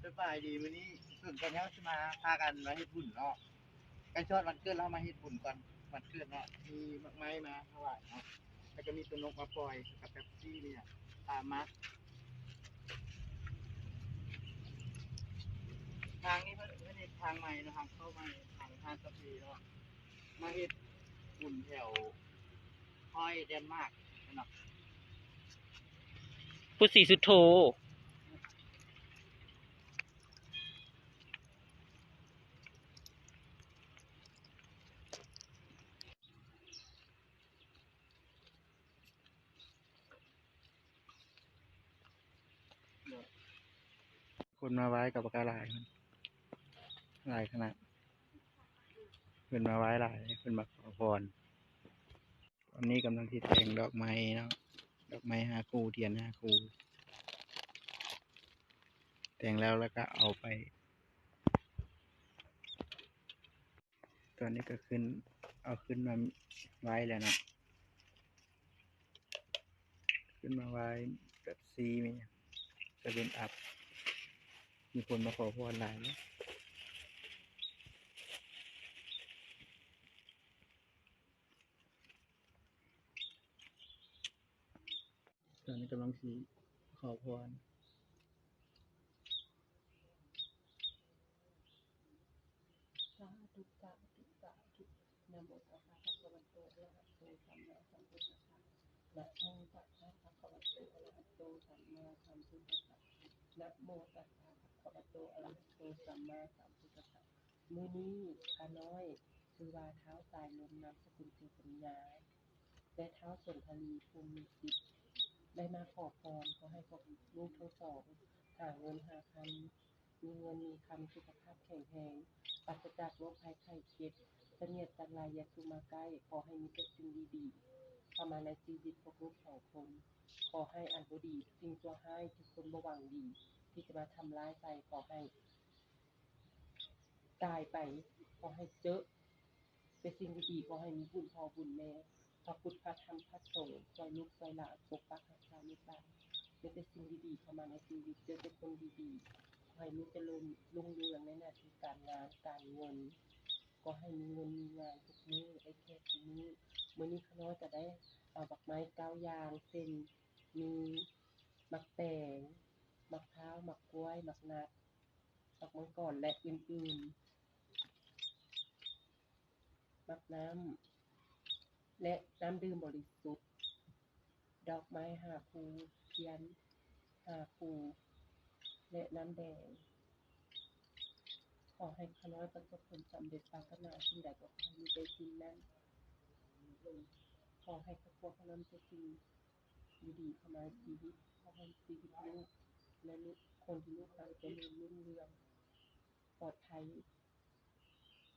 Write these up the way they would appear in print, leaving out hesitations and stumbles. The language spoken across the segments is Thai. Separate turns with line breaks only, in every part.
สบายดีวันนี้ส่วนกันแล้วจะมาพากันมาเฮ็ดบุญเนาะใกล้ชอดวันเกิดเรามาเฮ็ดบุญก่อนวันเกิดเนาะมีมากไม้มาถวายเนาะแล้วก็มีตัวนกมาปล่อยกับเป๊ปซี่เนี่ยตามมาทางนี้เพิ่นเฮ็ดทางใหม่เนาะทางเข้าใหม่ทางทางสะพีเนาะมาเฮ็ดบุญแถวห้อยเดนมาร์กเนาะ
พุทธศรีสุโธ
คนมาไว้กับปากกาหลายหลายขนาดเพิ่นมาไว้หลายเพิ่นมาขอพรตอนนี้กำลังที่แต่งดอกไม้เนาะดอกไม้5 คู่เทียน5 คู่แต่งแล้วก็เอาไปตอนนี้ก็เอาขึ้นมาไว้แล้วนะขึ้นมาไว้แบบซีมีจะเป็นอัพมีคนมาขอพรหลายนะตอนนี้กำลังสีขอพร
สาธุสาธุสาธุนะโมตัสสะภะคะวะโตอะระหะโตสัมมาสัมพุทธัสสะนะโมตัสสะภะคะวะโตอะระหะโตสัมมาสัมพุทธัสสะนะโมตัสสะภะคะวะโตอะระหะโตสัมมาสัมพุทธัสสะมื้อนี้ข้าน้อยชื่อว่าเท้าสายลมนามสกุลเทปัญญาและเท้าสนทลีภูมิสิทธิ์ได้มาขอพรขอให้พวกลูกทั้งสองหาเงินหาคำมีเงินมีคำสุขภาพแข็งแรงปราศจากโรคภัยไข้เจ็บเสนียดจันไรยาสุมาใกล้ขอให้มีแต่สิ่งดีๆเข้ามาในชีวิตพวกลูกสองคนขอให้อันบ่ดีสิ่งชั่วร้ายที่คนบ่หวังดีที่จะมาทำร้ายใจขอให้ตายไปขอให้เจอแต่สิ่งดีๆขอให้มีบุญพ่อบุญแม่พระพุทธพระธรรมพระสงฆ์ช่วยลูกช่วยหลานปกปักรักษาลูกหลานเจอแต่สิ่งดีๆเข้ามาในชีวิตเจอแต่คนดีๆขอให้ลูกเจริญรุ่งเรืองในหน้าที่การงานการเงินก็ให้มีเงินมีงานทุกมื้อไอ้แค่ทุกมื้อมื้อนี้ข้าน้อยจะได้เอาดอกไม้9 อย่างเช่นมีมักแตงมะพร้าวมะกล้วยมะนัดมะม่วงก่อนและอื่นๆมักน้ำและน้ำดื่มบริสุทธิ์ดอกไม้5 ภูเทียน5 ภูและน้ำแดงขอให้ข้าน้อยประสบผลสำเร็จปรารถนาสิ่งใดก็ขอให้มีได้สิ่งนั้นขอให้ครอบครัวข้าน้อยมีแต่สิ่งดีๆเข้ามาในชีวิตขอให้ชีวิตลูกและลูกคนที่ลูกรักเจริญรุ่งเรืองปลอดภัย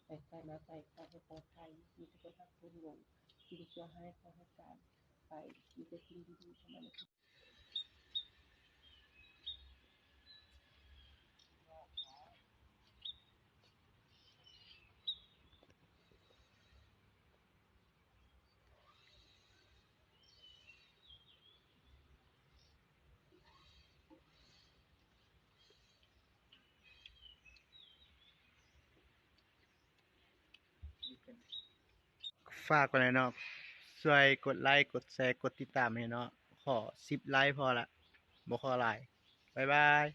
ไปไสมาไสขอให้ปลอดภัยมีแต่คนรักคนหลงสิ่งชั่วร้ายขอให้การไปมีแต่สิ่งดีๆเข้ามาในชีวิต
ฝากไปเลยเนาะช่วยกดไลค์กดแชร์กดติดตามให้เนาะขอ10 ไลค์พอละบ่ขอหลายบ๊ายบาย